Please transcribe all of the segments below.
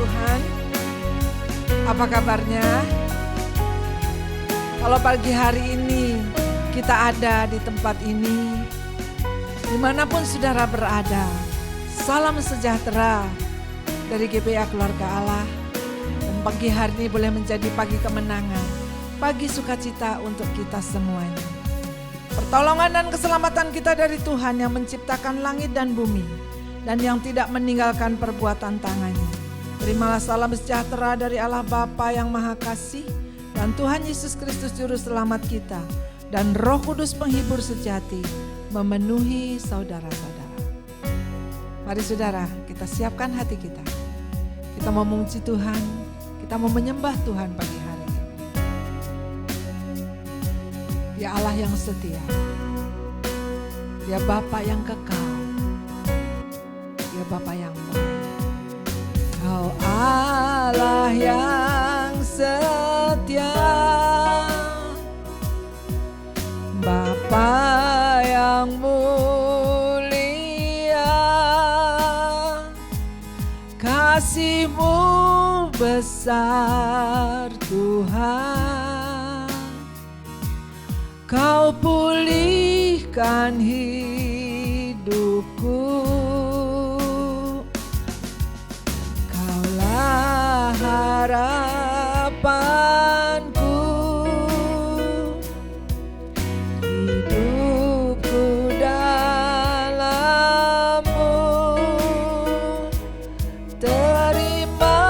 Tuhan. Apa kabarnya? Kalau pagi hari ini kita ada di tempat ini, dimanapun saudara berada, salam sejahtera dari GPA Keluarga Allah. Dan pagi hari ini boleh menjadi pagi kemenangan, pagi sukacita untuk kita semuanya. Pertolongan dan keselamatan kita dari Tuhan yang menciptakan langit dan bumi, dan yang tidak meninggalkan perbuatan tangannya. Terimalah salam sejahtera dari Allah Bapa yang Maha Kasih, dan Tuhan Yesus Kristus Juru Selamat kita, dan Roh Kudus penghibur sejati memenuhi saudara-saudara. Mari saudara, kita siapkan hati kita. Kita mau memuji Tuhan, kita mau menyembah Tuhan pagi hari ini. Dia Allah yang setia, Dia Bapa yang kekal, Dia Bapa yang baik. Kau Allah yang setia, Bapa yang mulia, kasih-Mu besar Tuhan. Kau pulihkan hidupku, Kaulah harapanku. Hidupku dalam-Mu, terima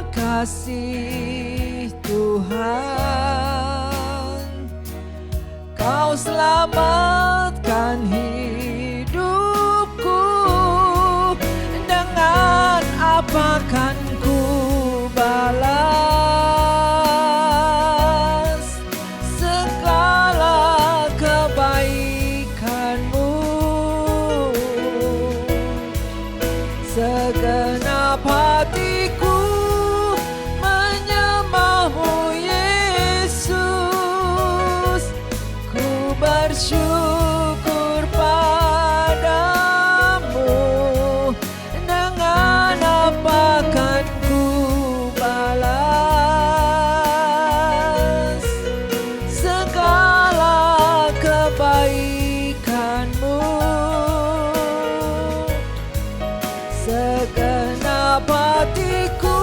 kasih Tuhan. Kau selamatkan hidupku, dengan apa kan ku balas segala kebaikan-Mu. Segenap hatiku menyembah-Mu Yesus, ku bersyukur padamu, dengan apa kan ku balas segala kebaikan-Mu. Segenap hatiku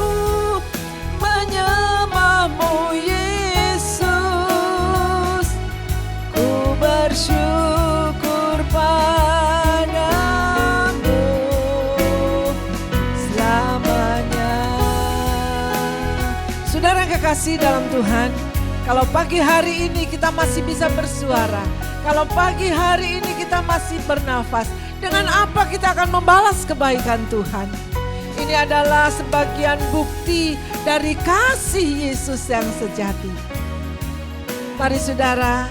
menyembah-Mu Yesus, ku bersyukur padamu selamanya. Saudara yang kekasih dalam Tuhan, kalau pagi hari ini kita masih bisa bersuara, kalau pagi hari ini kita masih bernafas, dengan apa kita akan membalas kebaikan Tuhan? Ini adalah sebagian bukti dari kasih Yesus yang sejati. Mari saudara,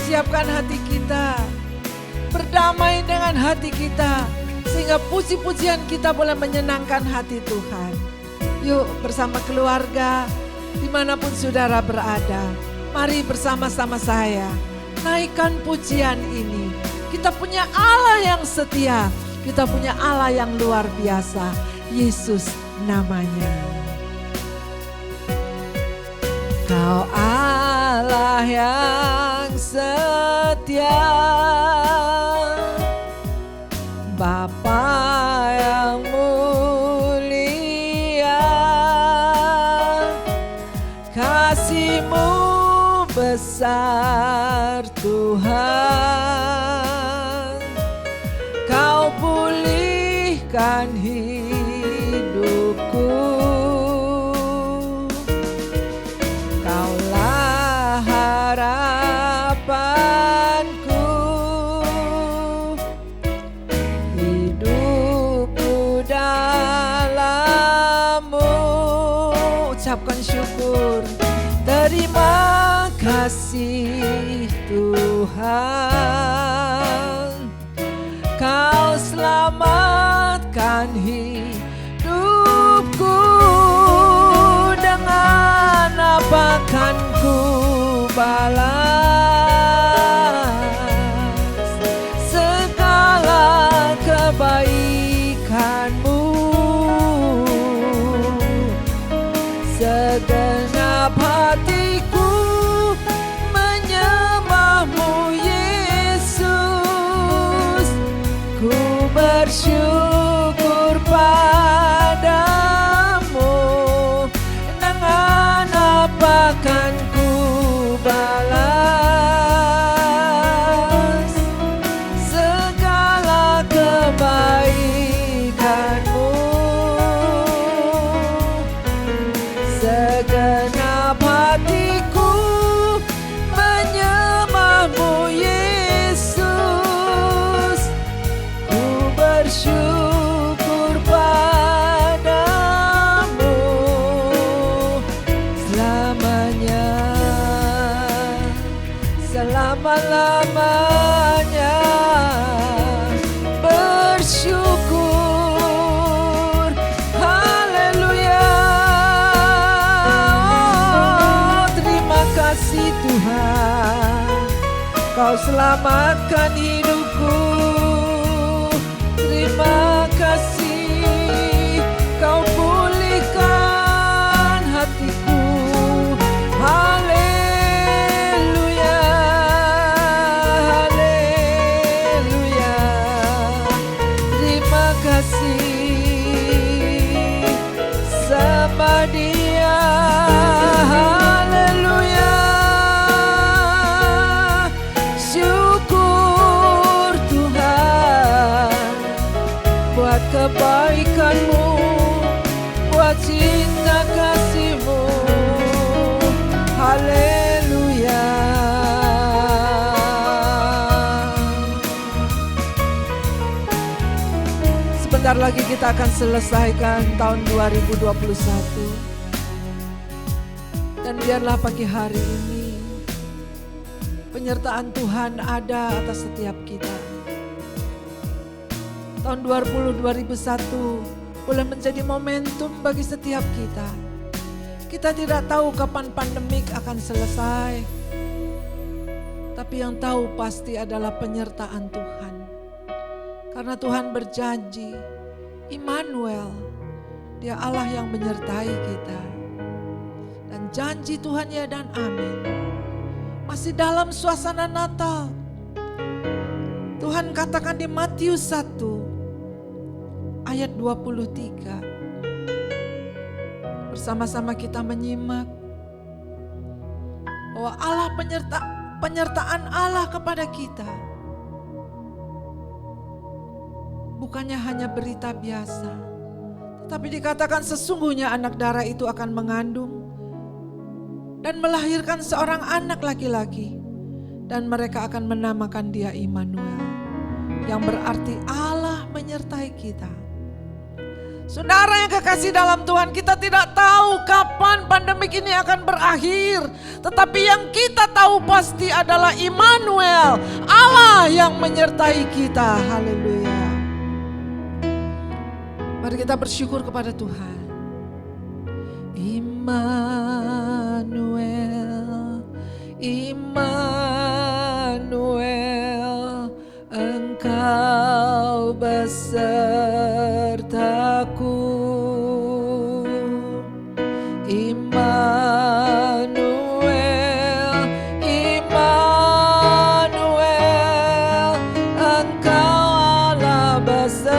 siapkan hati kita, berdamai dengan hati kita, sehingga puji-pujian kita boleh menyenangkan hati Tuhan. Yuk bersama keluarga, dimanapun saudara berada, mari bersama-sama saya naikkan pujian ini. Kita punya Allah yang setia, kita punya Allah yang luar biasa, Yesus namanya. Kau Allah yang setia, Bapa yang mulia, kasih-Mu besar Tuhan. Kau pulihkan hidupku, Kaulah harapanku. Hidupku dalam-Mu, ucapkan syukur. Terima kasih Tuhan, Kau selamatkan hidupku, dengan apa kan ku balas segala kebaikan-Mu. segenap hatiku menyembahmu Yesus. Ku bersyukur padamu, dengan apa kan ku balas segala kebaikanmu. Segenap hatiku menyembahmu Yesus. Ku bersyukur padamu selamanya, selama-lamanya. Bersyukur, haleluya. Oh, terima kasih Tuhan, Kau selamatkan hidupku. Terima kasih, Kau pulihkan hatiku. Haleluya, haleluya. Terima kasih sama Dia. Haleluya. Syukur Tuhan buat kebaikan-Mu, buat cinta kasih-Mu. Haleluya. Sebentar lagi kita akan selesaikan tahun 2021. Dan biarlah pagi hari ini penyertaan Tuhan ada atas setiap kita. Tahun 2021 boleh menjadi momentum bagi setiap kita. Kita tidak tahu kapan pandemik akan selesai, tapi yang tahu pasti adalah penyertaan Tuhan. Karena Tuhan berjanji, Immanuel, Dia Allah yang menyertai kita. Dan janji Tuhan ya dan amin. Masih dalam suasana Natal. Tuhan katakan di Matius 1 ayat 23. Bersama-sama kita menyimak bahwa Allah penyertaan Allah kepada kita bukannya hanya berita biasa, tetapi dikatakan sesungguhnya anak darah itu akan mengandung dan melahirkan seorang anak laki-laki, dan mereka akan menamakan dia Immanuel, yang berarti Allah menyertai kita. Saudara yang kekasih dalam Tuhan, kita tidak tahu kapan pandemik ini akan berakhir, tetapi yang kita tahu pasti adalah Immanuel, Allah yang menyertai kita. Haleluya. Mari kita bersyukur kepada Tuhan. Immanuel, Immanuel, Engkau besertaku. Immanuel, Immanuel, Engkau Allah besertaku.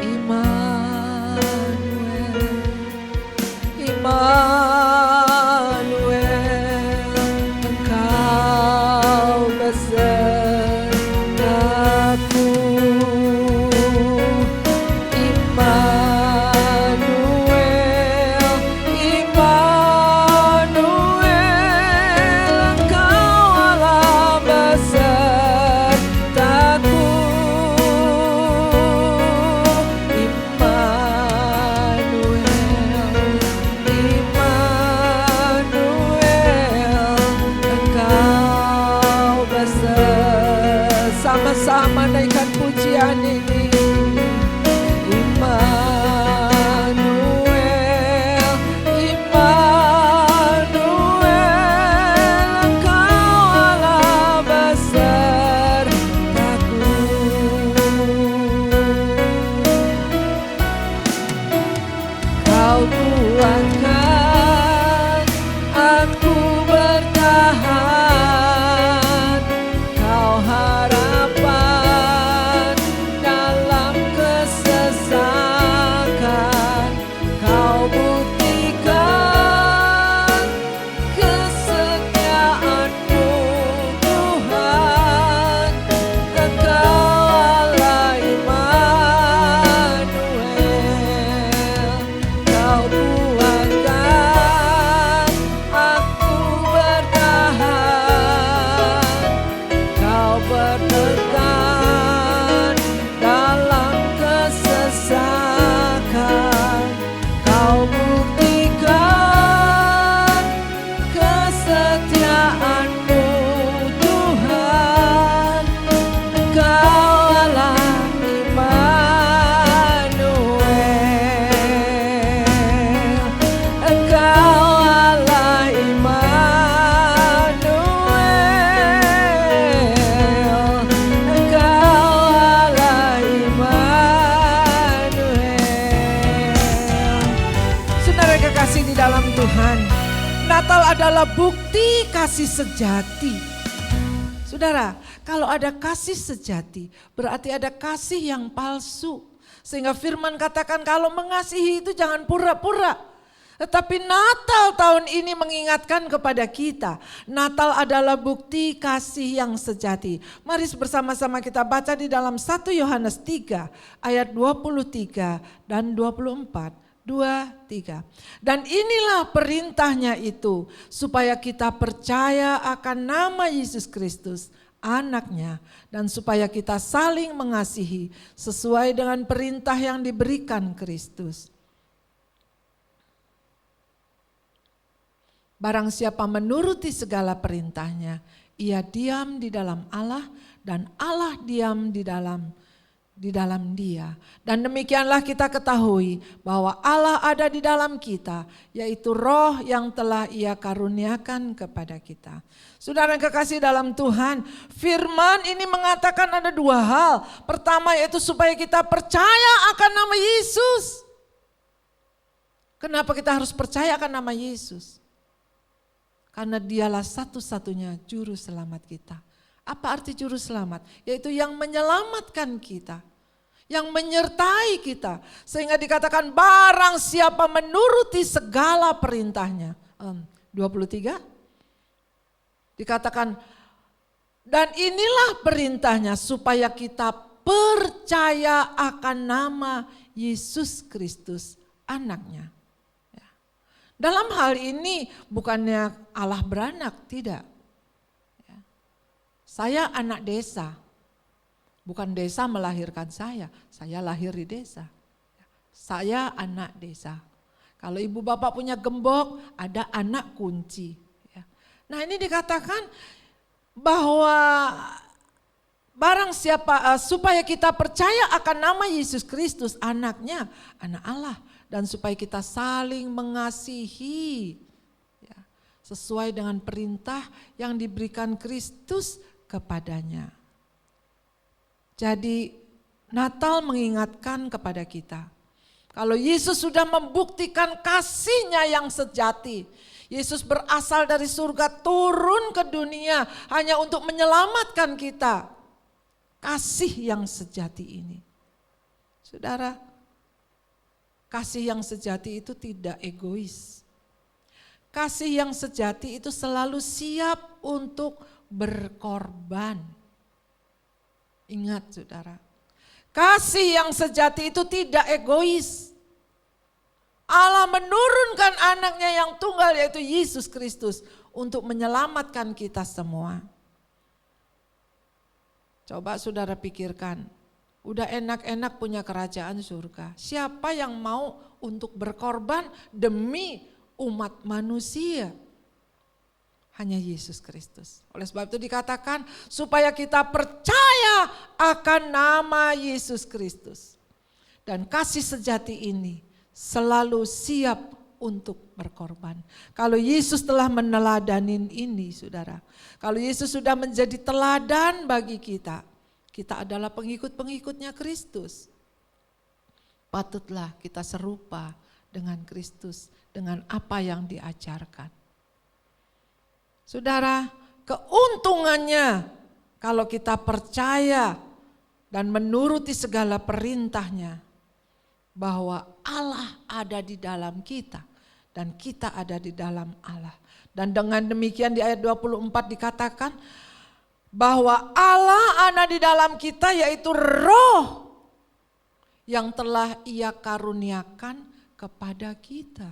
Immanuel, Immanuel, Engkau besertaku. di dalam Tuhan, Natal adalah bukti kasih sejati. Saudara, kalau ada kasih sejati, berarti ada kasih yang palsu. Sehingga firman katakan kalau mengasihi itu jangan pura-pura. Tetapi Natal tahun ini mengingatkan kepada kita, Natal adalah bukti kasih yang sejati. Mari bersama-sama kita baca di dalam 1 Yohanes 3 ayat 23 dan 24. 2, 3. Dan inilah perintahnya itu, supaya kita percaya akan nama Yesus Kristus, anaknya, dan supaya kita saling mengasihi sesuai dengan perintah yang diberikan Kristus. Barang siapa menuruti segala perintahnya, ia diam di dalam Allah dan Allah diam di dalam dia. Dan demikianlah kita ketahui bahwa Allah ada di dalam kita, yaitu roh yang telah ia karuniakan kepada kita. Saudara yang kekasih dalam Tuhan, firman ini mengatakan ada dua hal. Pertama yaitu supaya kita percaya akan nama Yesus. Kenapa kita harus percaya akan nama Yesus? Karena dialah satu-satunya juru selamat kita. Apa arti juru selamat? Yaitu yang menyelamatkan kita, yang menyertai kita. Sehingga dikatakan barang siapa menuruti segala perintahnya. 23 dikatakan, dan inilah perintahnya supaya kita percaya akan nama Yesus Kristus anaknya. Dalam hal ini bukannya Allah beranak, tidak. Saya anak desa, bukan desa melahirkan saya lahir di desa. Saya anak desa. Kalau ibu bapak punya gembok, ada anak kunci. Nah ini dikatakan bahwa barang siapa, supaya kita percaya akan nama Yesus Kristus anaknya, anak Allah. Dan supaya kita saling mengasihi sesuai dengan perintah yang diberikan Kristus kepadanya. Jadi Natal mengingatkan kepada kita, kalau Yesus sudah membuktikan kasih-Nya yang sejati. Yesus berasal dari surga turun ke dunia hanya untuk menyelamatkan kita. Kasih yang sejati ini. Saudara, kasih yang sejati itu tidak egois. Kasih yang sejati itu selalu siap untuk berkorban. Ingat saudara, kasih yang sejati itu tidak egois. Allah menurunkan anaknya yang tunggal yaitu Yesus Kristus untuk menyelamatkan kita semua. Coba saudara pikirkan. Udah enak-enak punya kerajaan surga. Siapa yang mau untuk berkorban demi umat manusia? Hanya Yesus Kristus. Oleh sebab itu dikatakan supaya kita percaya akan nama Yesus Kristus. Dan kasih sejati ini selalu siap untuk berkorban. Kalau Yesus telah meneladanin ini saudara. Kalau Yesus sudah menjadi teladan bagi kita. Kita adalah pengikut-pengikutnya Kristus. Patutlah kita serupa dengan Kristus, dengan apa yang diajarkan. Saudara, keuntungannya kalau kita percaya dan menuruti segala perintahnya, bahwa Allah ada di dalam kita dan kita ada di dalam Allah. Dan dengan demikian di ayat 24 dikatakan, bahwa Allah ada di dalam kita yaitu roh yang telah ia karuniakan kepada kita.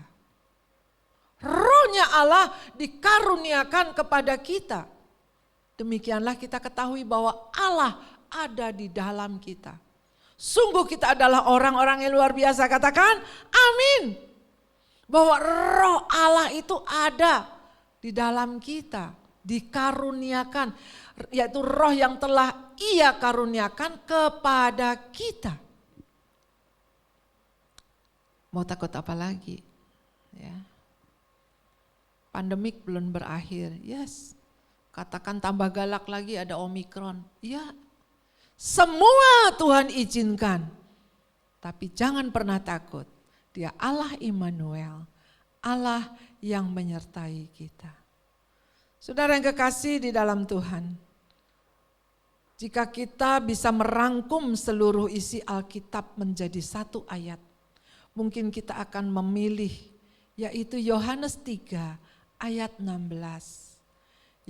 Rohnya Allah dikaruniakan kepada kita. Demikianlah kita ketahui bahwa Allah ada di dalam kita. Sungguh kita adalah orang-orang yang luar biasa, katakan amin. Bahwa roh Allah itu ada di dalam kita, dikaruniakan. Yaitu roh yang telah ia karuniakan kepada kita. Mau takut apa lagi? Ya. Pandemik belum berakhir. Yes. Katakan tambah galak lagi ada Omikron. Ya. Semua Tuhan izinkan. Tapi jangan pernah takut. Dia Allah Immanuel. Allah yang menyertai kita. Saudara yang kekasih di dalam Tuhan, jika kita bisa merangkum seluruh isi Alkitab menjadi satu ayat, mungkin kita akan memilih, yaitu Yohanes 3 ayat 16.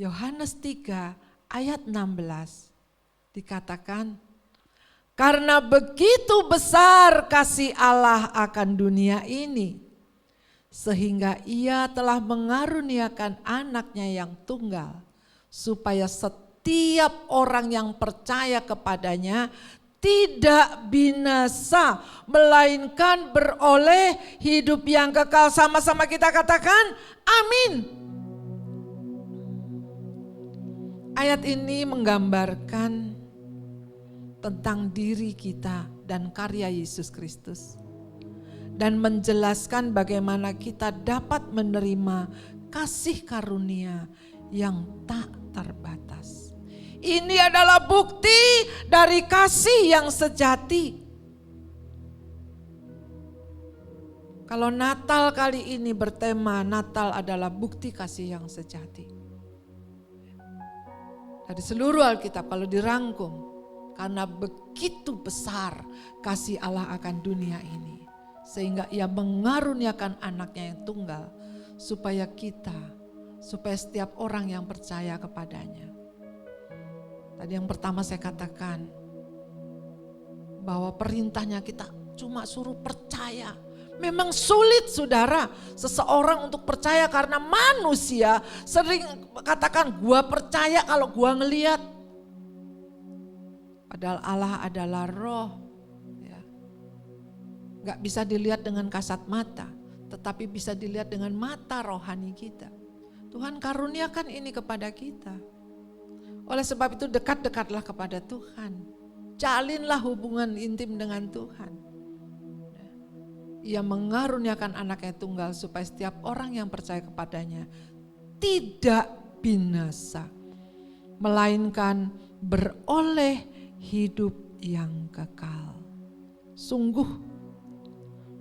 Yohanes 3 ayat 16 dikatakan, karena begitu besar kasih Allah akan dunia ini, sehingga ia telah mengaruniakan anaknya yang tunggal, supaya setiap orang yang percaya kepadanya tidak binasa, melainkan beroleh hidup yang kekal. Sama-sama kita katakan, amin. Ayat ini menggambarkan tentang diri kita dan karya Yesus Kristus, dan menjelaskan bagaimana kita dapat menerima kasih karunia yang tak terbatas. Ini adalah bukti dari kasih yang sejati. Kalau Natal kali ini bertema Natal adalah bukti kasih yang sejati. Dari seluruh Alkitab kalau dirangkum, karena begitu besar kasih Allah akan dunia ini, sehingga ia mengaruniakan anaknya yang tunggal, supaya setiap orang yang percaya kepadanya. Tadi yang pertama saya katakan, bahwa perintahnya kita cuma suruh percaya. Memang sulit saudara, seseorang untuk percaya karena manusia sering katakan gua percaya kalau gua ngelihat. Padahal Allah adalah roh. Ya. Gak bisa dilihat dengan kasat mata, tetapi bisa dilihat dengan mata rohani kita. Tuhan karuniakan ini kepada kita. Oleh sebab itu dekat-dekatlah kepada Tuhan. Jalinlah hubungan intim dengan Tuhan. Ia mengaruniakan anaknya tunggal supaya setiap orang yang percaya kepadanya tidak binasa, melainkan beroleh hidup yang kekal. Sungguh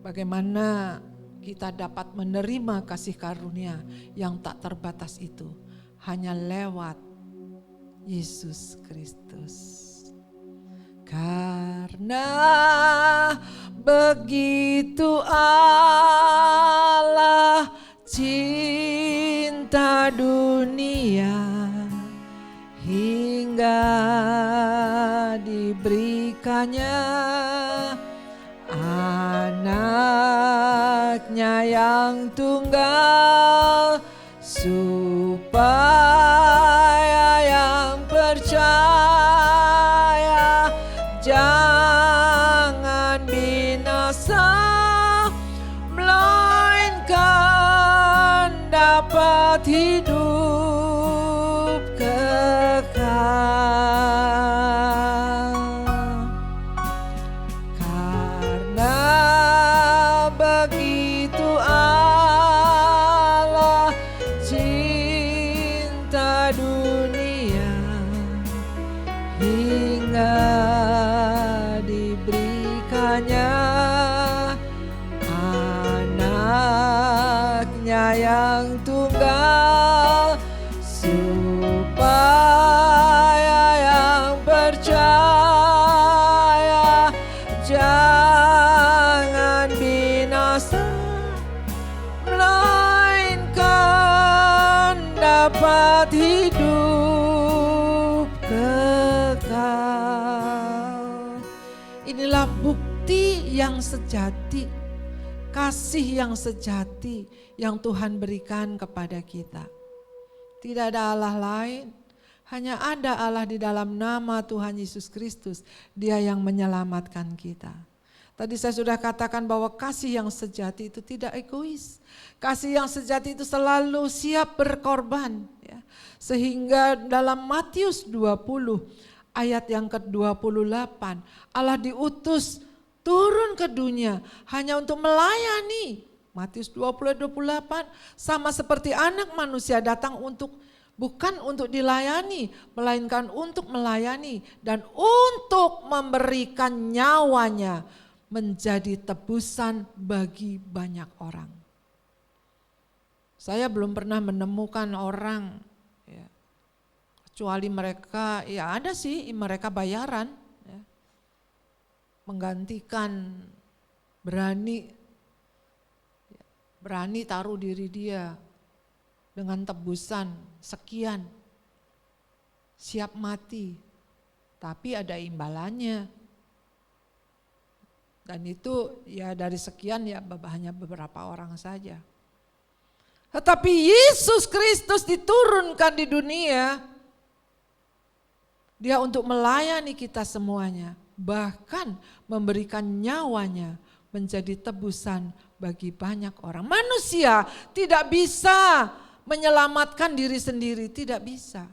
bagaimana kita dapat menerima kasih karunia yang tak terbatas itu hanya lewat Yesus Kristus. Karena begitu Allah cinta dunia, hingga diberikannya anaknya yang tunggal, supaya yang percaya jangan binasa, melainkan dapat hidup kekal. Karena begitu Allah cinta dunia, hingga diberikannya anaknya yang tunggal, supaya yang percaya jangan binasa, melainkan dapat hidup kekal. Inilah bukti yang sejati, kasih yang sejati yang Tuhan berikan kepada kita. Tidak ada Allah lain, hanya ada Allah di dalam nama Tuhan Yesus Kristus. Dia yang menyelamatkan kita. Tadi saya sudah katakan bahwa kasih yang sejati itu tidak egois. Kasih yang sejati itu selalu siap berkorban. Ya. Sehingga dalam Matius 20 ayat yang ke-28, Allah diutus turun ke dunia hanya untuk melayani. Matius 20:28, sama seperti anak manusia datang bukan untuk dilayani, melainkan untuk melayani dan untuk memberikan nyawanya menjadi tebusan bagi banyak orang. Saya belum pernah menemukan orang, ya, kecuali mereka, ya ada sih mereka bayaran, ya, menggantikan, berani taruh diri dia dengan tebusan sekian, siap mati, tapi ada imbalannya. Dan itu ya dari sekian ya hanya beberapa orang saja. Tetapi Yesus Kristus diturunkan di dunia, dia untuk melayani kita semuanya, bahkan memberikan nyawanya menjadi tebusan bagi banyak orang. Manusia tidak bisa menyelamatkan diri sendiri, tidak bisa.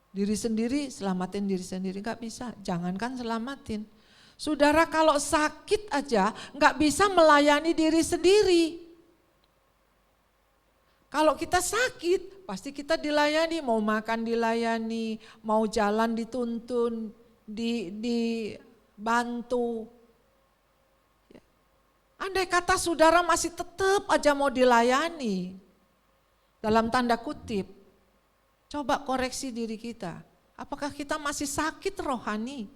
Diri sendiri, selamatin diri sendiri gak bisa, jangankan selamatin. Saudara kalau sakit aja gak bisa melayani diri sendiri. Kalau kita sakit pasti kita dilayani, mau makan dilayani, mau jalan dituntun, dibantu. Andai kata saudara masih tetap aja mau dilayani, dalam tanda kutip, coba koreksi diri kita. Apakah kita masih sakit rohani?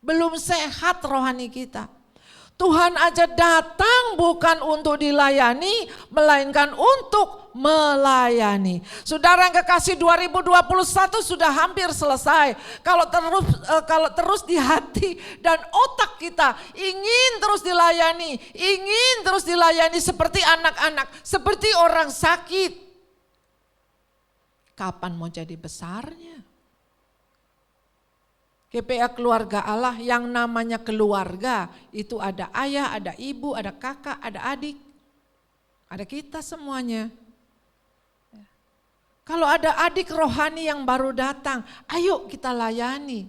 Belum sehat rohani kita. Tuhan aja datang bukan untuk dilayani, melainkan untuk melayani. Saudara yang kekasih, 2021 sudah hampir selesai. Kalau terus di hati dan otak kita ingin terus dilayani seperti anak-anak, seperti orang sakit. Kapan mau jadi besarnya? GPA Keluarga Allah yang namanya keluarga itu ada ayah, ada ibu, ada kakak, ada adik, ada kita semuanya. Kalau ada adik rohani yang baru datang, ayo kita layani.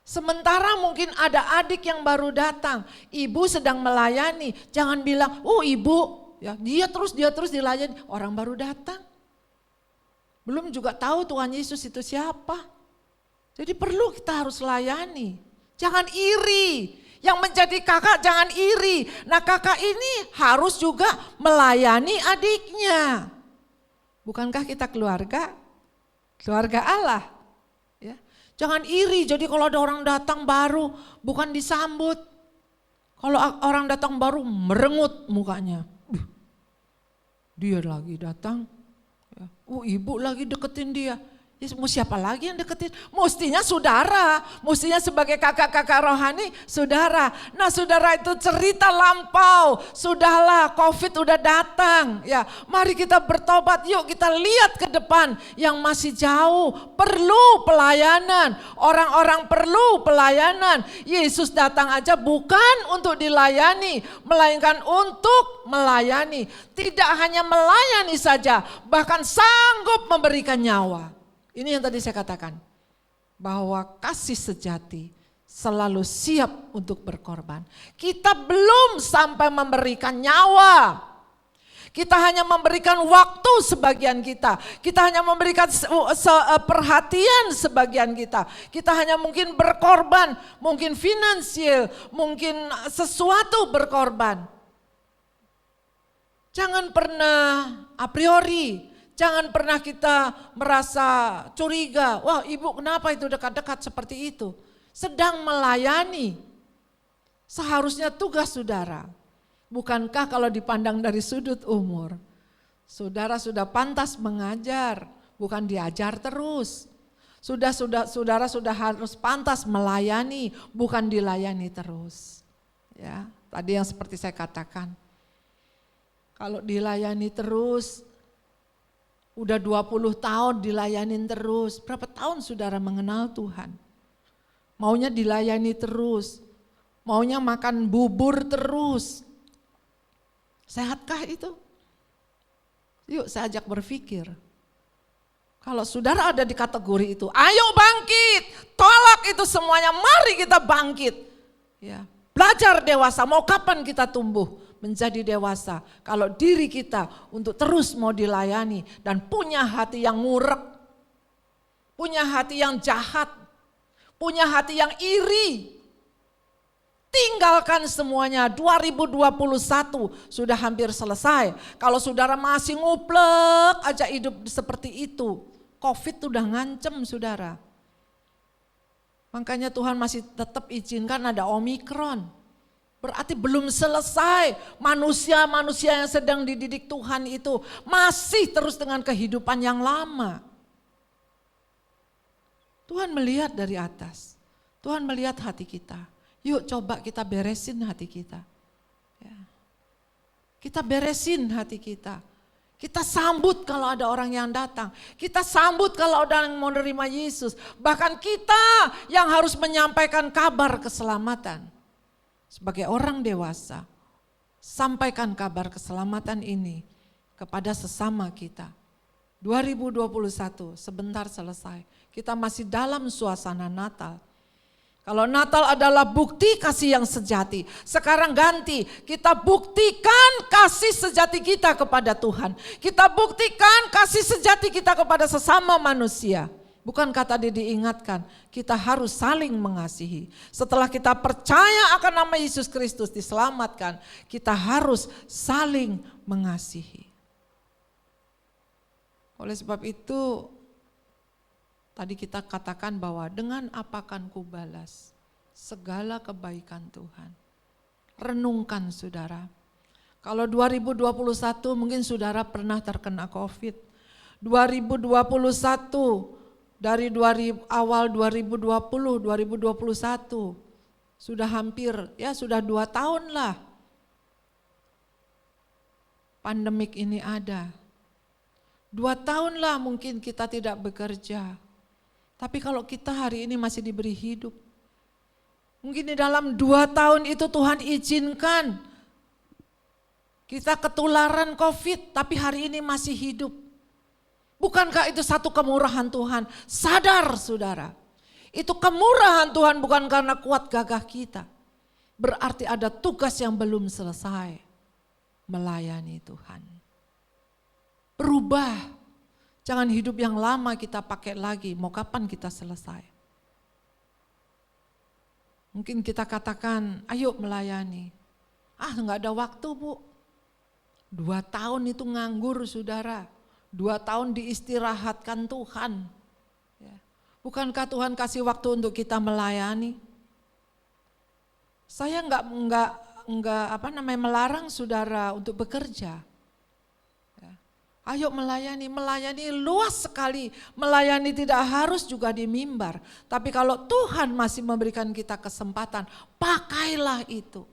Sementara mungkin ada adik yang baru datang, ibu sedang melayani, jangan bilang, oh ibu, ya dia terus dilayani, orang baru datang. Belum juga tahu Tuhan Yesus itu siapa. Jadi perlu kita harus layani. Jangan iri. Yang menjadi kakak jangan iri. Nah kakak ini harus juga melayani adiknya. Bukankah kita keluarga Allah? Ya. Jangan iri, jadi kalau ada orang datang baru bukan disambut. Kalau orang datang baru merengut mukanya. Dia lagi datang, ya. Ibu lagi deketin dia. Ya, mau siapa lagi yang deketin? Mestinya saudara, mestinya sebagai kakak-kakak rohani, saudara. Nah saudara itu cerita lampau, sudahlah COVID udah datang. Ya, mari kita bertobat, yuk kita lihat ke depan yang masih jauh. Perlu pelayanan, orang-orang perlu pelayanan. Yesus datang aja bukan untuk dilayani, melainkan untuk melayani. Tidak hanya melayani saja, bahkan sanggup memberikan nyawa. Ini yang tadi saya katakan, bahwa kasih sejati selalu siap untuk berkorban. Kita belum sampai memberikan nyawa, kita hanya memberikan waktu sebagian kita, kita hanya memberikan perhatian sebagian kita, kita hanya mungkin berkorban, mungkin finansial, mungkin sesuatu berkorban. Jangan pernah a priori. Jangan pernah kita merasa curiga, wah ibu kenapa itu dekat-dekat seperti itu. Sedang melayani, seharusnya tugas saudara. Bukankah kalau dipandang dari sudut umur, saudara sudah pantas mengajar, bukan diajar terus. Saudara sudah harus pantas melayani, bukan dilayani terus. Ya, tadi yang seperti saya katakan, kalau dilayani terus, udah 20 tahun dilayanin terus. Berapa tahun saudara mengenal Tuhan? Maunya dilayani terus. Maunya makan bubur terus. Sehatkah itu? Yuk saya ajak berpikir. Kalau saudara ada di kategori itu, ayo bangkit. Tolak itu semuanya, mari kita bangkit. Ya, belajar dewasa, mau kapan kita tumbuh? Menjadi dewasa, kalau diri kita untuk terus mau dilayani dan punya hati yang ngurek, punya hati yang jahat, punya hati yang iri. Tinggalkan semuanya, 2021 sudah hampir selesai. Kalau saudara masih nguplek aja hidup seperti itu, COVID udah ngancem saudara. Makanya Tuhan masih tetap izinkan ada Omikron. Berarti belum selesai, manusia-manusia yang sedang dididik Tuhan itu masih terus dengan kehidupan yang lama. Tuhan melihat dari atas, Tuhan melihat hati kita. Yuk coba kita beresin hati kita. Ya. Kita beresin hati kita. Kita sambut kalau ada orang yang datang. Kita sambut kalau ada yang mau menerima Yesus. Bahkan kita yang harus menyampaikan kabar keselamatan. Sebagai orang dewasa, sampaikan kabar keselamatan ini kepada sesama kita. 2021 sebentar selesai. Kita masih dalam suasana Natal. Kalau Natal adalah bukti kasih yang sejati, sekarang ganti, kita buktikan kasih sejati kita kepada Tuhan. Kita buktikan kasih sejati kita kepada sesama manusia. Bukankah tadi diingatkan, kita harus saling mengasihi. Setelah kita percaya akan nama Yesus Kristus diselamatkan, kita harus saling mengasihi. Oleh sebab itu, tadi kita katakan bahwa dengan apa akan kubalas segala kebaikan Tuhan. Renungkan saudara. Kalau 2021 mungkin saudara pernah terkena COVID. 2021 dari awal 2020, 2021 sudah hampir sudah 2 tahun lah. Pandemik ini ada. 2 tahun lah mungkin kita tidak bekerja. Tapi kalau kita hari ini masih diberi hidup, mungkin di dalam 2 tahun itu Tuhan izinkan kita ketularan COVID, tapi hari ini masih hidup. Bukankah itu satu kemurahan Tuhan? Sadar saudara, itu kemurahan Tuhan bukan karena kuat gagah kita. Berarti ada tugas yang belum selesai, melayani Tuhan. Berubah. Jangan hidup yang lama kita pakai lagi, mau kapan kita selesai. Mungkin kita katakan, ayo melayani. Enggak ada waktu Bu. 2 tahun itu nganggur saudara. 2 tahun diistirahatkan Tuhan. Bukankah Tuhan kasih waktu untuk kita melayani? Saya enggak melarang saudara untuk bekerja. Ayo melayani luas sekali. Melayani tidak harus juga di mimbar. Tapi kalau Tuhan masih memberikan kita kesempatan, pakailah itu.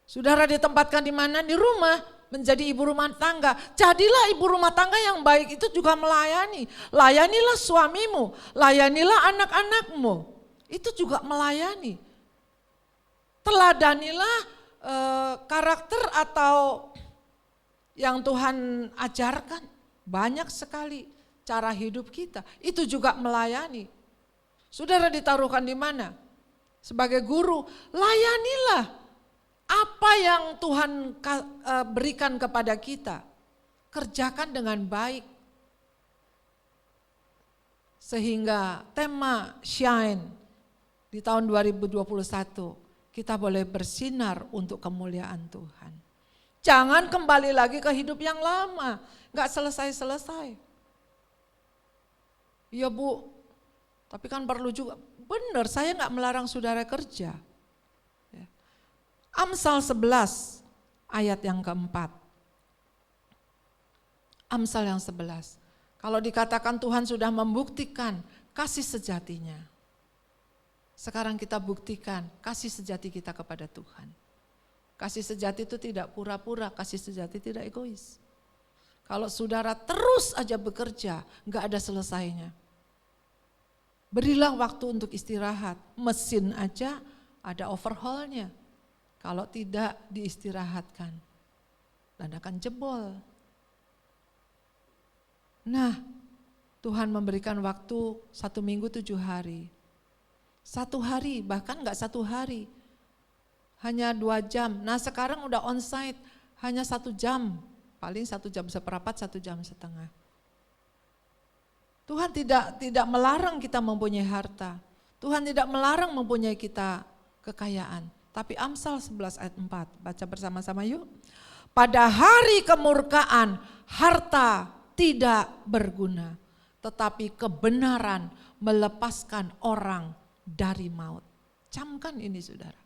Saudara ditempatkan di mana? Di rumah, menjadi ibu rumah tangga. Jadilah ibu rumah tangga yang baik itu juga melayani. Layanilah suamimu, layanilah anak-anakmu. Itu juga melayani. Teladanilah karakter atau yang Tuhan ajarkan, banyak sekali cara hidup kita. Itu juga melayani. Saudara ditaruhkan di mana? Sebagai guru, layanilah apa yang Tuhan berikan kepada kita. Kerjakan dengan baik. Sehingga tema Shine di tahun 2021 kita boleh bersinar untuk kemuliaan Tuhan. Jangan kembali lagi ke hidup yang lama, gak selesai-selesai. Iya Bu, tapi kan perlu juga, benar saya gak melarang saudara kerja. Amsal 11 ayat yang keempat. Amsal yang 11, kalau dikatakan Tuhan sudah membuktikan kasih sejatinya. Sekarang kita buktikan kasih sejati kita kepada Tuhan. Kasih sejati itu tidak pura-pura, kasih sejati tidak egois. Kalau saudara terus aja bekerja, gak ada selesainya. Berilah waktu untuk istirahat, mesin aja ada overhaulnya. Kalau tidak diistirahatkan, dan akan jebol. Nah, Tuhan memberikan waktu 1 minggu 7 hari. 1 hari, bahkan gak 1 hari. Hanya 2 jam. Nah sekarang udah onsite hanya 1 jam. Paling 1 jam seperempat, 1 jam setengah. Tuhan tidak melarang kita mempunyai harta. Tuhan tidak melarang mempunyai kita kekayaan. Tapi Amsal 11 ayat 4, baca bersama-sama yuk. Pada hari kemurkaan harta tidak berguna, tetapi kebenaran melepaskan orang dari maut. Camkan ini saudara.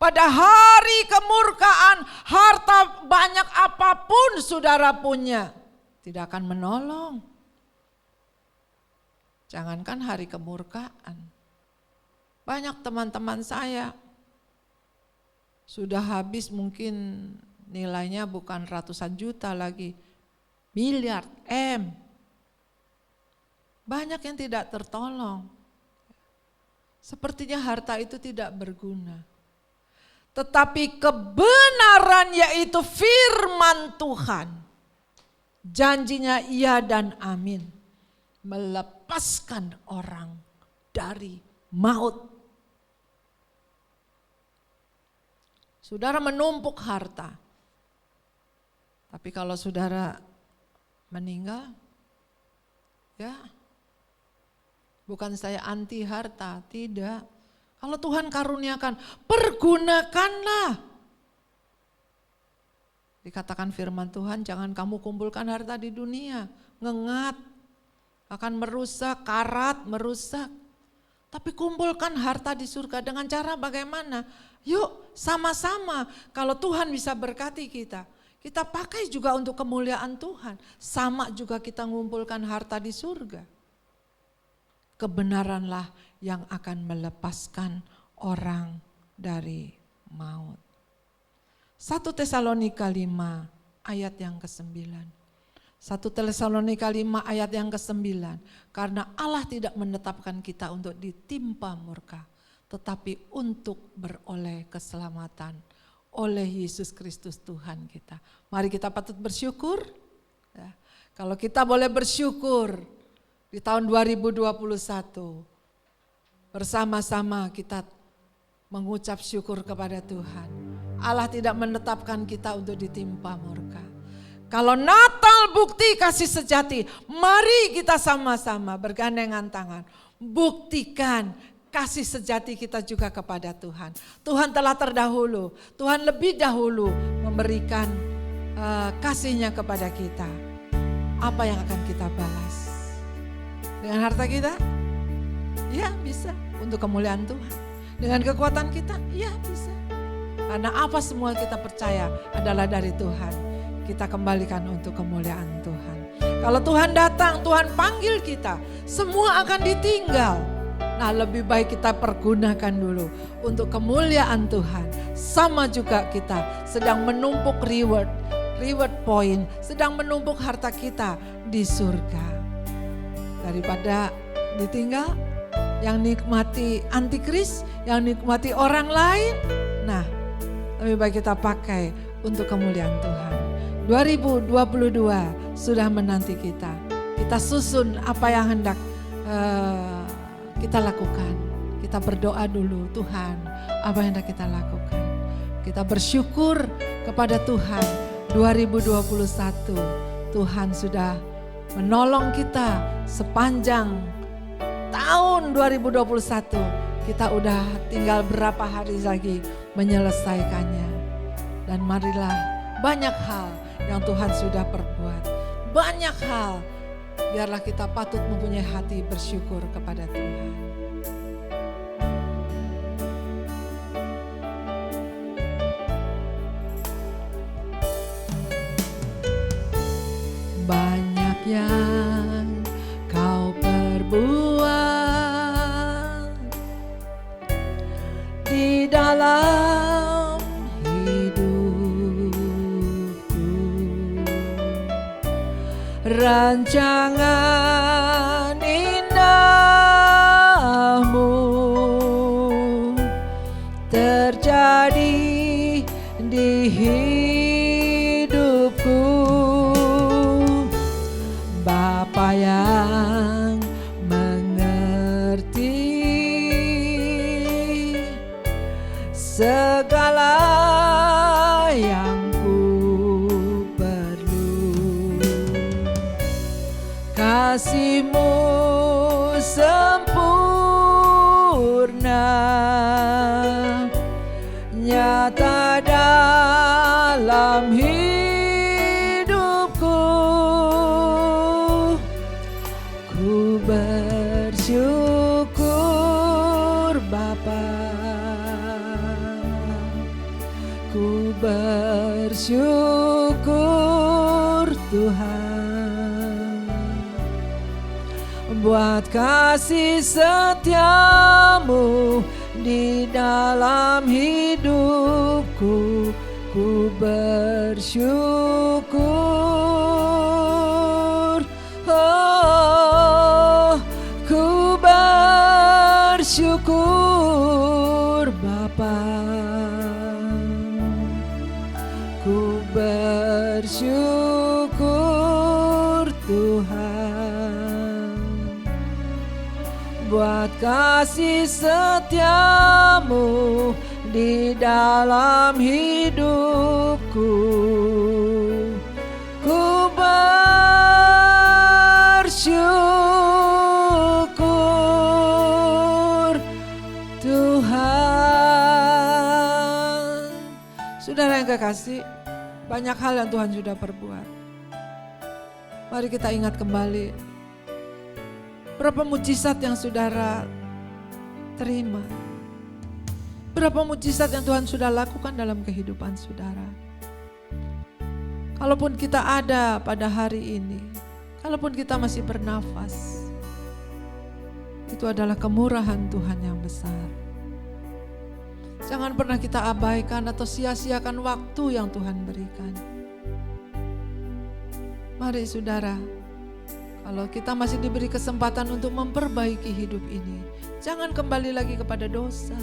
Pada hari kemurkaan harta banyak apapun saudara punya tidak akan menolong. Jangankan hari kemurkaan. Banyak teman-teman saya sudah habis mungkin nilainya bukan ratusan juta lagi, miliar, M. Banyak yang tidak tertolong. Sepertinya harta itu tidak berguna. Tetapi kebenaran yaitu firman Tuhan, janjinya iya dan amin, melepaskan orang dari maut. Saudara menumpuk harta, tapi kalau saudara meninggal, ya bukan saya anti harta, tidak. Kalau Tuhan karuniakan, pergunakanlah. Dikatakan firman Tuhan, jangan kamu kumpulkan harta di dunia, ngengat, akan merusak, karat, merusak. Tapi kumpulkan harta di surga dengan cara bagaimana? Yuk sama-sama, kalau Tuhan bisa berkati kita, kita pakai juga untuk kemuliaan Tuhan. Sama juga kita mengumpulkan harta di surga. Kebenaranlah yang akan melepaskan orang dari maut. 1 Tesalonika 5 ayat yang ke-9. 1 Tesalonika 5 ayat yang ke-9. Karena Allah tidak menetapkan kita untuk ditimpa murka, tetapi untuk beroleh keselamatan oleh Yesus Kristus Tuhan kita. Mari kita patut bersyukur. Ya. Kalau kita boleh bersyukur di tahun 2021, bersama-sama kita mengucap syukur kepada Tuhan. Allah tidak menetapkan kita untuk ditimpa murka. Kalau Natal bukti kasih sejati, mari kita sama-sama bergandengan tangan. Buktikan kasih sejati kita juga kepada Tuhan. Tuhan telah terdahulu, Tuhan lebih dahulu memberikan kasihnya kepada kita. Apa yang akan kita balas? Dengan harta kita? Ya bisa, untuk kemuliaan Tuhan. Dengan kekuatan kita? Ya bisa. Karena apa semua kita percaya adalah dari Tuhan. Kita kembalikan untuk kemuliaan Tuhan. Kalau Tuhan datang, Tuhan panggil kita, semua akan ditinggal. Nah, lebih baik kita pergunakan dulu untuk kemuliaan Tuhan. Sama juga kita sedang menumpuk reward point, sedang menumpuk harta kita di surga. Daripada ditinggal, yang nikmati antikris, yang nikmati orang lain. Nah, lebih baik kita pakai untuk kemuliaan Tuhan. 2022 sudah menanti kita. Kita susun apa yang hendak kita lakukan. Kita berdoa dulu, Tuhan, apa yang hendak kita lakukan. Kita bersyukur kepada Tuhan. 2021 Tuhan sudah menolong kita sepanjang tahun 2021. Kita udah tinggal berapa hari lagi menyelesaikannya. Dan marilah banyak hal yang Tuhan sudah perbuat. Banyak hal, biarlah kita patut mempunyai hati bersyukur kepada Tuhan. Banyak yang kau perbuat di dalam rancangan indahmu terjadi di hidupku. Bapa yang mengerti segala yang kasih-Mu sempurna nyata dalam hidupku. Ku bersyukur Bapa, ku bersyukur Tuhan, buat kasih setiamu di dalam hidupku. Ku bersyukur, oh, ku bersyukur Bapa, ku bersyukur Tuhan, buat kasih setiamu di dalam hidupku. Ku bersyukur Tuhan. Saudara yang kekasih, banyak hal yang Tuhan sudah perbuat. Mari kita ingat kembali berapa mujizat yang saudara terima. Berapa mujizat yang Tuhan sudah lakukan dalam kehidupan saudara. Kalaupun kita ada pada hari ini, kalaupun kita masih bernafas, itu adalah kemurahan Tuhan yang besar. Jangan pernah kita abaikan atau sia-siakan waktu yang Tuhan berikan. Mari saudara, kalau kita masih diberi kesempatan untuk memperbaiki hidup ini, jangan kembali lagi kepada dosa.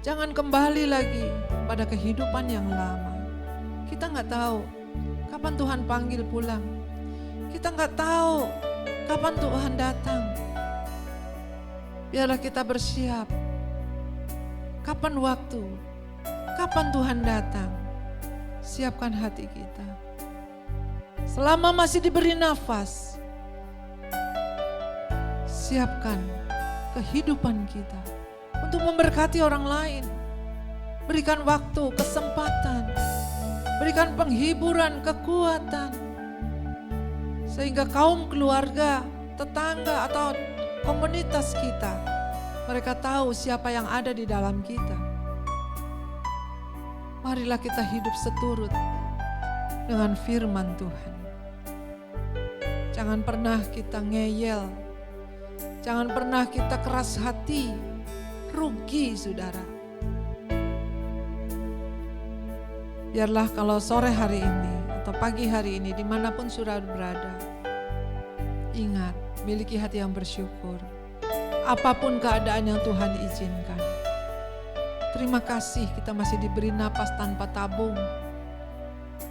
Jangan kembali lagi pada kehidupan yang lama. Kita nggak tahu kapan Tuhan panggil pulang. Kita nggak tahu kapan Tuhan datang. Biarlah kita bersiap. Kapan waktu, kapan Tuhan datang, siapkan hati kita. Selama masih diberi nafas, siapkan kehidupan kita untuk memberkati orang lain. Berikan waktu, kesempatan, berikan penghiburan, kekuatan, sehingga kaum keluarga, tetangga atau komunitas kita, mereka tahu siapa yang ada di dalam kita. Marilah kita hidup seturut dengan firman Tuhan. Jangan pernah kita ngeyel, jangan pernah kita keras hati, rugi saudara. Biarlah kalau sore hari ini atau pagi hari ini dimanapun saudara berada, ingat, miliki hati yang bersyukur. Apapun keadaan yang Tuhan izinkan. Terima kasih kita masih diberi napas tanpa tabung,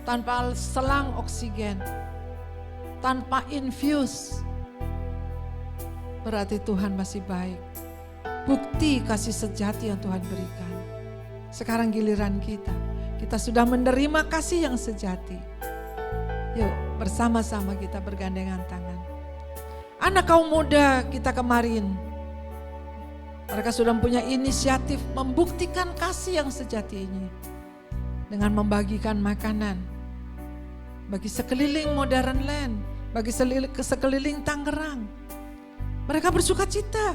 tanpa selang oksigen, tanpa infus. Berarti Tuhan masih baik. Bukti kasih sejati yang Tuhan berikan. Sekarang giliran kita. Kita sudah menerima kasih yang sejati. Yuk bersama-sama kita bergandengan tangan. Anak kaum muda kita kemarin, mereka sudah punya inisiatif membuktikan kasih yang sejati ini dengan membagikan makanan bagi sekeliling Modern Land, bagi sekeliling Tangerang. Mereka bersuka cita.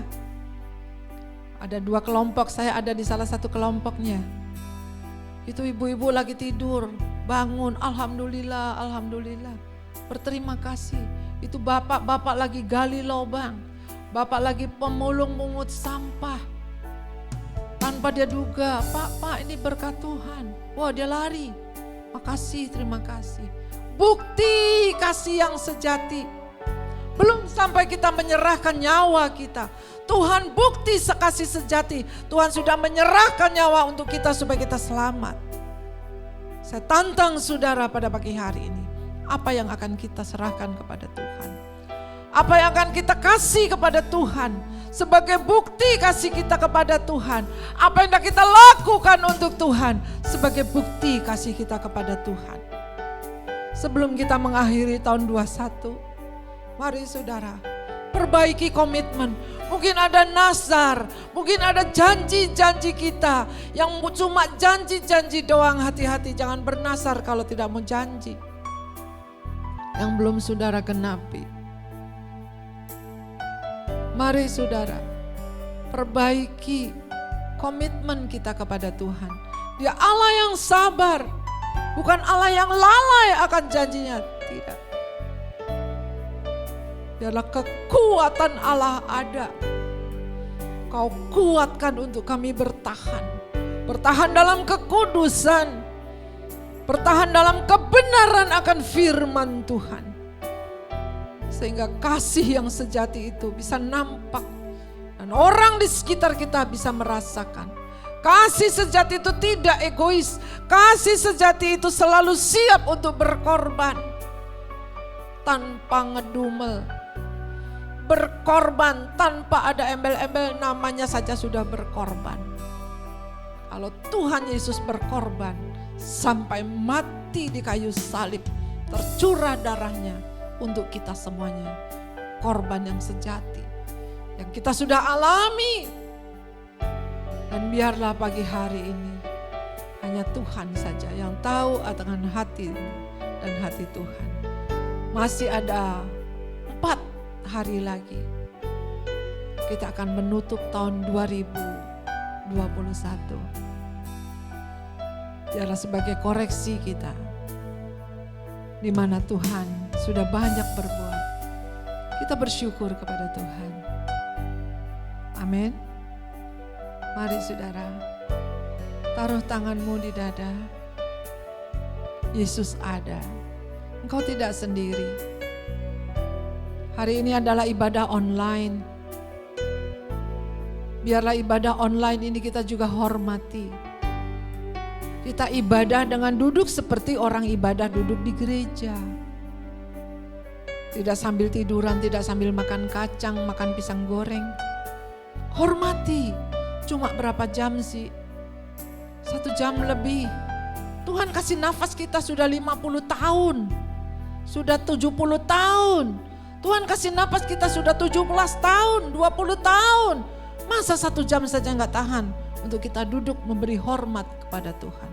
Ada 2 kelompok, saya ada di salah satu kelompoknya. Itu ibu-ibu lagi tidur, bangun, alhamdulillah, alhamdulillah. Berterima kasih. Itu bapak-bapak lagi gali lubang. Bapak lagi pemulung mungut sampah. Tanpa dia duga, Pak ini berkat Tuhan. Wah dia lari. Makasih, terima kasih. Bukti kasih yang sejati. Belum sampai kita menyerahkan nyawa kita. Tuhan bukti kasih sejati. Tuhan sudah menyerahkan nyawa untuk kita supaya kita selamat. Saya tantang saudara pada pagi hari ini. Apa yang akan kita serahkan kepada Tuhan? Apa yang akan kita kasih kepada Tuhan? Sebagai bukti kasih kita kepada Tuhan. Apa yang kita lakukan untuk Tuhan? Sebagai bukti kasih kita kepada Tuhan. Sebelum kita mengakhiri tahun 21, mari saudara, perbaiki komitmen. Mungkin ada nazar, mungkin ada janji-janji kita yang cuma janji-janji doang. Hati-hati, jangan bernazar kalau tidak mau janji yang belum saudara genapi. Mari saudara, perbaiki komitmen kita kepada Tuhan. Dia Allah yang sabar, bukan Allah yang lalai akan janjinya. Tidak. Biarlah kekuatan Allah ada. Kau kuatkan untuk kami bertahan. Bertahan dalam kekudusan. Bertahan dalam kebenaran akan firman Tuhan. Sehingga kasih yang sejati itu bisa nampak. Dan orang di sekitar kita bisa merasakan. Kasih sejati itu tidak egois. Kasih sejati itu selalu siap untuk berkorban. Tanpa ngedumel. Berkorban tanpa ada embel-embel, namanya saja sudah berkorban. Kalau Tuhan Yesus berkorban sampai mati di kayu salib, tercurah darahnya untuk kita semuanya. Korban yang sejati yang kita sudah alami. Dan biarlah pagi hari ini hanya Tuhan saja yang tahu dengan hati dan hati Tuhan. Masih ada 4 hari lagi kita akan menutup tahun 2021. Biarlah sebagai koreksi kita, di mana Tuhan sudah banyak berbuat, kita bersyukur kepada Tuhan. Amin. Mari saudara, taruh tanganmu di dada. Yesus ada, engkau tidak sendiri. Hari ini adalah ibadah online. Biarlah ibadah online ini kita juga hormati. Kita ibadah dengan duduk seperti orang ibadah duduk di gereja. Tidak sambil tiduran, tidak sambil makan kacang, makan pisang goreng. Hormati. Cuma berapa jam sih? 1 jam lebih. Tuhan kasih nafas kita sudah 50 tahun. Sudah 70 tahun. Tuhan kasih napas kita sudah 17 tahun, 20 tahun. Masa 1 jam saja gak tahan untuk kita duduk memberi hormat kepada Tuhan.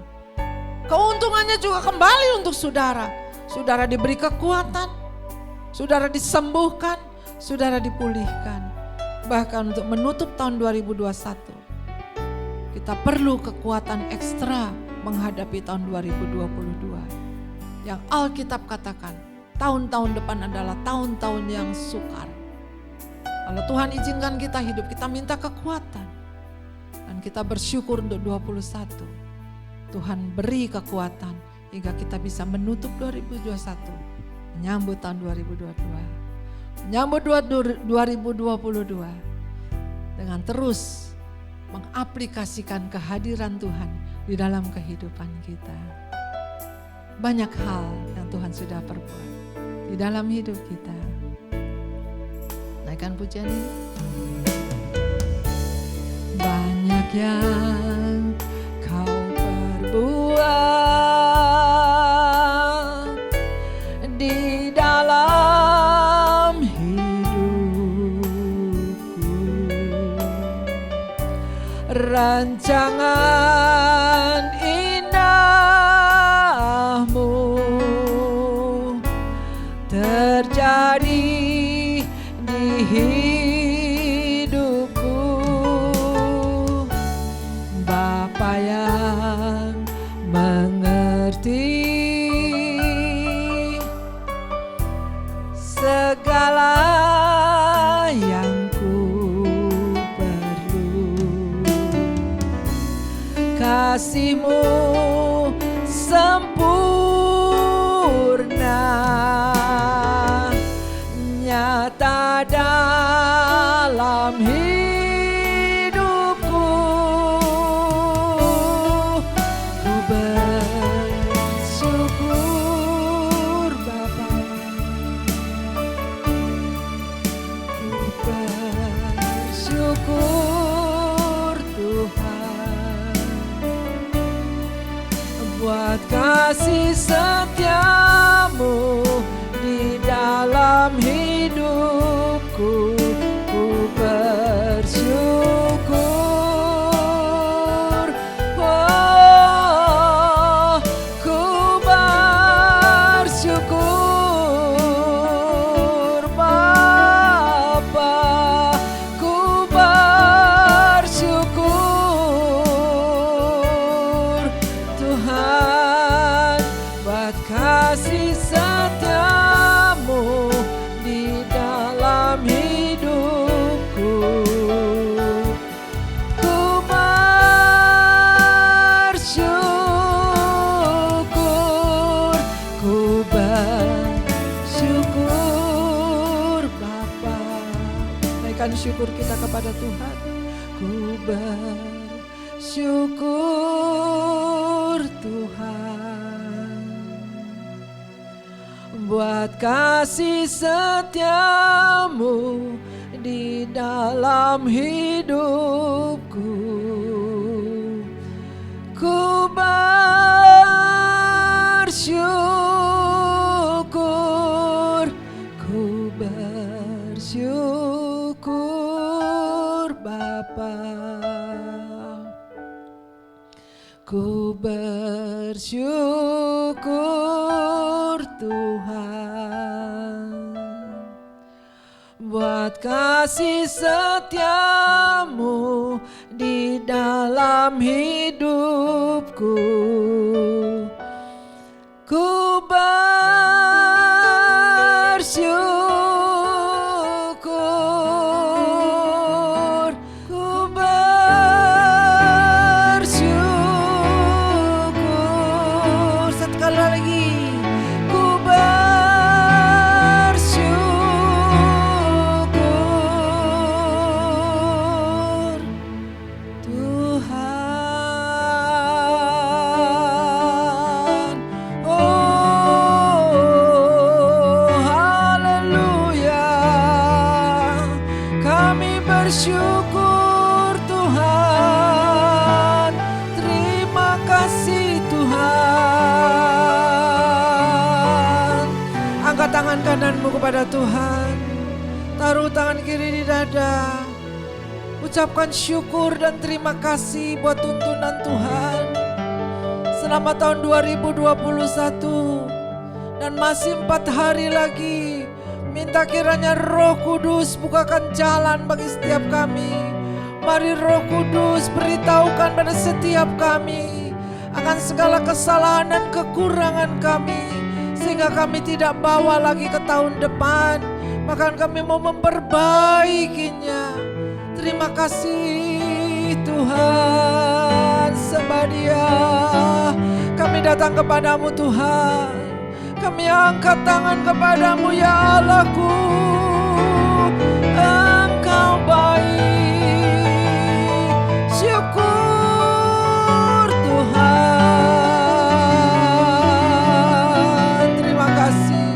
Keuntungannya juga kembali untuk saudara. Saudara diberi kekuatan, saudara disembuhkan, saudara dipulihkan. Bahkan untuk menutup tahun 2021, kita perlu kekuatan ekstra menghadapi tahun 2022. Yang Alkitab katakan, tahun-tahun depan adalah tahun-tahun yang sukar. Kalau Tuhan izinkan kita hidup, kita minta kekuatan. Dan kita bersyukur untuk 21. Tuhan beri kekuatan hingga kita bisa menutup 2021. Menyambut tahun 2022. Menyambut 2022. Dengan terus mengaplikasikan kehadiran Tuhan di dalam kehidupan kita. Banyak hal yang Tuhan sudah perbuat di dalam hidup kita. Naikkan pujian ini. Banyak yang kau perbuat di dalam hidupku. Rancangan terjadi di hidupku. Bapa yang mengerti segala yang ku perlu. Kasih-Mu sempurna nyata dalam hidupku. Ku bersyukur Bapa, ku bersyukur Tuhan buat kasih setia-Mu di dalam hidupku. bersyukur kita kepada Tuhan. Ku bersyukur Tuhan buat kasih setiamu di dalam hidupku. Ku bersyukur, ku bersyukur Bapa. Ku bersyukur Tuhan buat kasih setiamu di dalam hidupku. Ku bersyukur, ku bersyukur. Sekali lagi, ku bersyukur Tuhan. Oh, haleluya. Kami bersyukur Tuhan. Terima kasih Tuhan. Angkat tangan kananmu kepada Tuhan. Taruh tangan kiri di dada. Ucapkan syukur dan terima kasih buat tuntunan Tuhan. Selama tahun 2021 dan masih 4 hari lagi, minta kiranya Roh Kudus bukakan jalan bagi setiap kami. Mari Roh Kudus beritahukan pada setiap kami akan segala kesalahan dan kekurangan kami, sehingga kami tidak bawa lagi ke tahun depan, bahkan kami mau memperbaikinya. Terima kasih Tuhan sebadia. Kami datang kepadamu Tuhan. Kami angkat tangan kepadamu ya Allahku. Engkau baik. Syukur Tuhan. Terima kasih.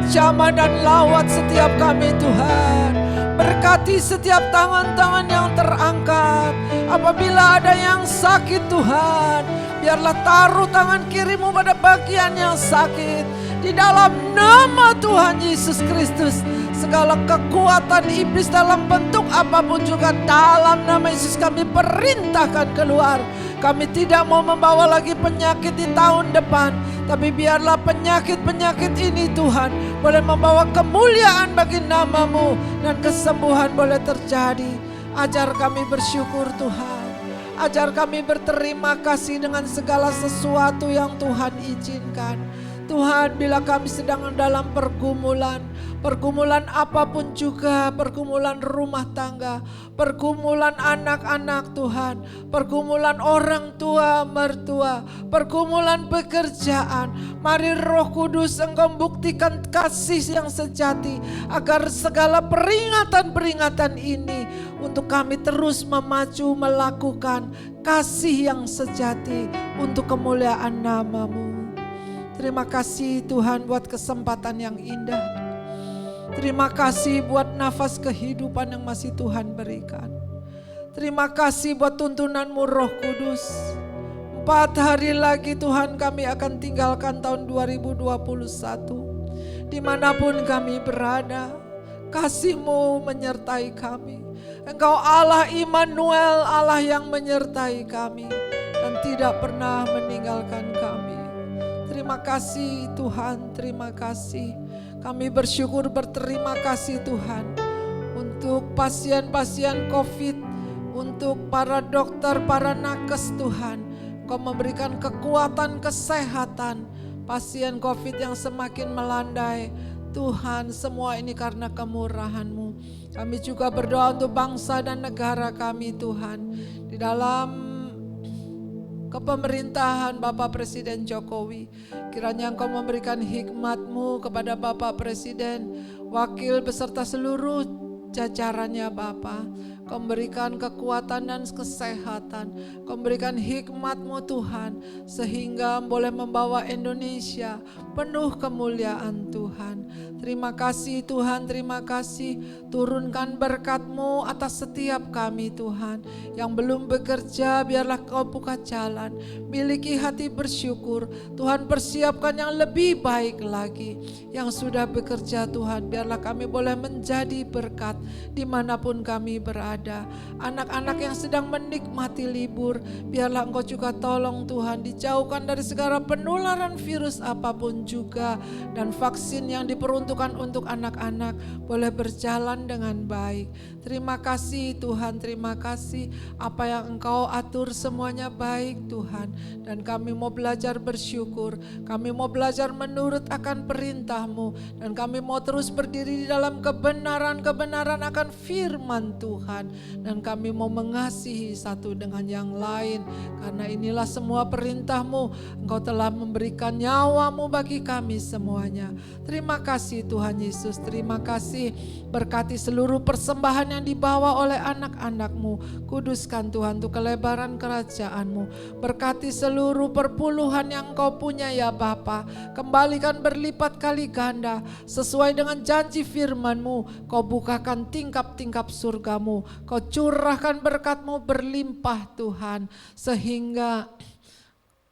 Jamah dan lawat setiap kami Tuhan. Berkati setiap tangan-tangan yang terangkat. Apabila ada yang sakit Tuhan, biarlah taruh tangan kirimu pada bagian yang sakit. Di dalam nama Tuhan Yesus Kristus, segala kekuatan iblis dalam bentuk apapun juga dalam nama Yesus kami perintahkan keluar. Kami tidak mau membawa lagi penyakit di tahun depan, tapi biarlah penyakit-penyakit ini Tuhan boleh membawa kemuliaan bagi nama-Mu dan kesembuhan boleh terjadi. Ajar kami bersyukur Tuhan. Ajar kami berterima kasih dengan segala sesuatu yang Tuhan izinkan. Tuhan, bila kami sedang dalam pergumulan apapun juga, pergumulan rumah tangga, pergumulan anak-anak Tuhan, pergumulan orang tua, mertua, pergumulan pekerjaan, mari Roh Kudus Engkau buktikan kasih yang sejati, agar segala peringatan-peringatan ini untuk kami terus memacu melakukan kasih yang sejati untuk kemuliaan nama-Mu. Terima kasih Tuhan buat kesempatan yang indah. Terima kasih buat nafas kehidupan yang masih Tuhan berikan. Terima kasih buat tuntunan-Mu Roh Kudus. 4 hari lagi Tuhan kami akan tinggalkan tahun 2021. Dimanapun kami berada, kasih-Mu menyertai kami. Engkau Allah Immanuel, Allah yang menyertai kami dan tidak pernah meninggalkan kami. Terima kasih Tuhan, terima kasih. Kami bersyukur berterima kasih Tuhan untuk pasien-pasien COVID, untuk para dokter, para nakes Tuhan. Kau memberikan kekuatan kesehatan pasien COVID yang semakin melandai. Tuhan, semua ini karena kemurahan-Mu. Kami juga berdoa untuk bangsa dan negara kami Tuhan. Di dalam kepemerintahan Bapak Presiden Jokowi, kiranya Engkau memberikan hikmat-Mu kepada Bapak Presiden, wakil beserta seluruh jajarannya Bapa. Kau berikan kekuatan dan kesehatan. Kau berikan hikmat-Mu Tuhan, sehingga boleh membawa Indonesia penuh kemuliaan Tuhan. Terima kasih Tuhan, terima kasih. Turunkan berkat-Mu atas setiap kami Tuhan. Yang belum bekerja, biarlah Kau buka jalan. Miliki hati bersyukur. Tuhan, persiapkan yang lebih baik lagi. Yang sudah bekerja Tuhan, biarlah kami boleh menjadi berkat dimanapun kami berada. Anak-anak yang sedang menikmati libur, biarlah Engkau juga tolong Tuhan, dijauhkan dari segala penularan virus apapun juga. Dan vaksin yang diperuntukkan untuk anak-anak boleh berjalan dengan baik. Terima kasih Tuhan, terima kasih. Apa yang Engkau atur semuanya baik Tuhan. Dan kami mau belajar bersyukur, kami mau belajar menurut akan perintah-Mu. Dan kami mau terus berdiri di dalam kebenaran-kebenaran akan firman Tuhan. Dan kami mau mengasihi satu dengan yang lain. Karena inilah semua perintah-Mu. Engkau telah memberikan nyawa-Mu bagi kami semuanya. Terima kasih Tuhan Yesus, terima kasih. Berkati seluruh persembahan yang dibawa oleh anak-anak-Mu. Kuduskan Tuhan untuk kelebaran kerajaan-Mu. Berkati seluruh perpuluhan yang Engkau punya ya Bapa. Kembalikan berlipat kali ganda. Sesuai dengan janji firman-Mu. Kau bukakan tingkap-tingkap surga-Mu. Kau curahkan berkat-Mu berlimpah Tuhan. Sehingga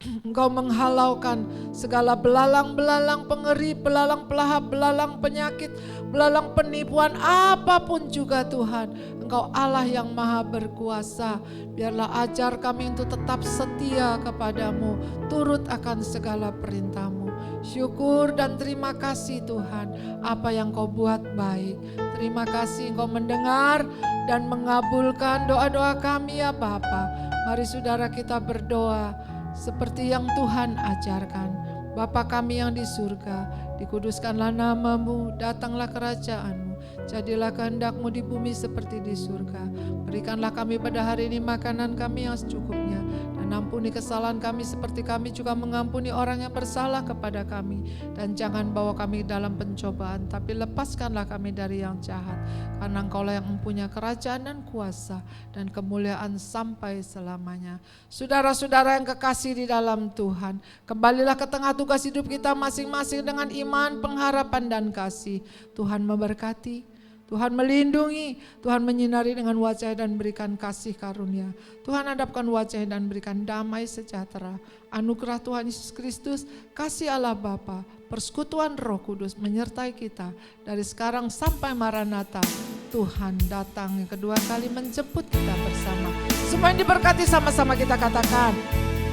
Engkau menghalaukan segala belalang-belalang pengeri, belalang pelahap, belalang penyakit, belalang penipuan, apapun juga Tuhan. Engkau Allah yang maha berkuasa. Biarlah ajar kami untuk tetap setia kepadamu, turut akan segala perintah-Mu. Syukur dan terima kasih Tuhan, apa yang Kau buat baik. Terima kasih Engkau mendengar dan mengabulkan doa-doa kami ya Bapa. Mari saudara kita berdoa seperti yang Tuhan ajarkan. Bapa kami yang di surga, dikuduskanlah nama-Mu, datanglah kerajaan-Mu, jadilah kehendak-Mu di bumi seperti di surga. Berikanlah kami pada hari ini makanan kami yang secukupnya, dan ampuni kesalahan kami seperti kami juga mengampuni orang yang bersalah kepada kami. Dan jangan bawa kami dalam pencobaan, tapi lepaskanlah kami dari yang jahat. Karena Engkaulah yang mempunyai kerajaan dan kuasa dan kemuliaan sampai selamanya. Saudara-saudara yang kekasih di dalam Tuhan, kembalilah ke tengah tugas hidup kita masing-masing dengan iman, pengharapan dan kasih. Tuhan memberkati, Tuhan melindungi, Tuhan menyinari dengan wajah dan berikan kasih karunia. Tuhan hadapkan wajah dan berikan damai sejahtera. Anugerah Tuhan Yesus Kristus, kasih Allah Bapa, persekutuan Roh Kudus menyertai kita dari sekarang sampai Maranatha. Tuhan datang yang kedua kali menjemput kita bersama. Semua yang diberkati sama-sama kita katakan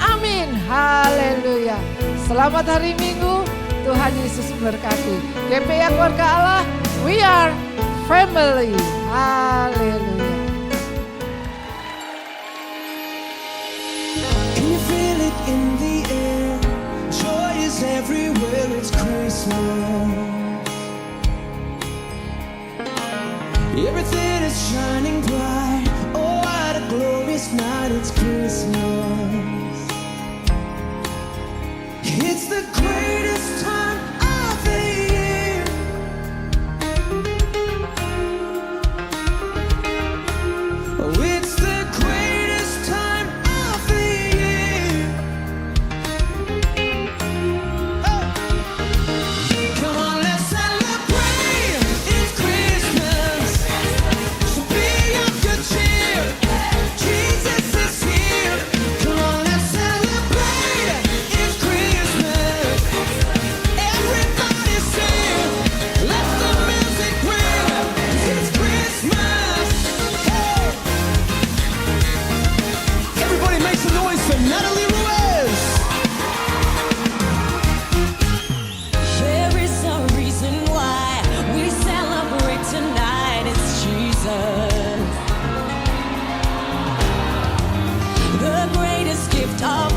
amin, haleluya. Selamat hari Minggu, Tuhan Yesus memberkati. GPA Keluarga Allah, we are family. Haleluya. Can you feel it in the air? Joy is everywhere, it's Christmas. Everything is shining bright. Oh, what a glorious night, it's Christmas. It's the greatest time of the year. Oh, it's the greatest time of the year. Oh. Come on, let's celebrate. It's Christmas. So be of good cheer. Jesus is here. Come on, let's celebrate. It's Christmas. Everybody sing. Let the music ring. It's Christmas. Hey. Everybody make some noise for Natalie Ruiz. There is a reason why we celebrate tonight. It's Jesus, the greatest gift of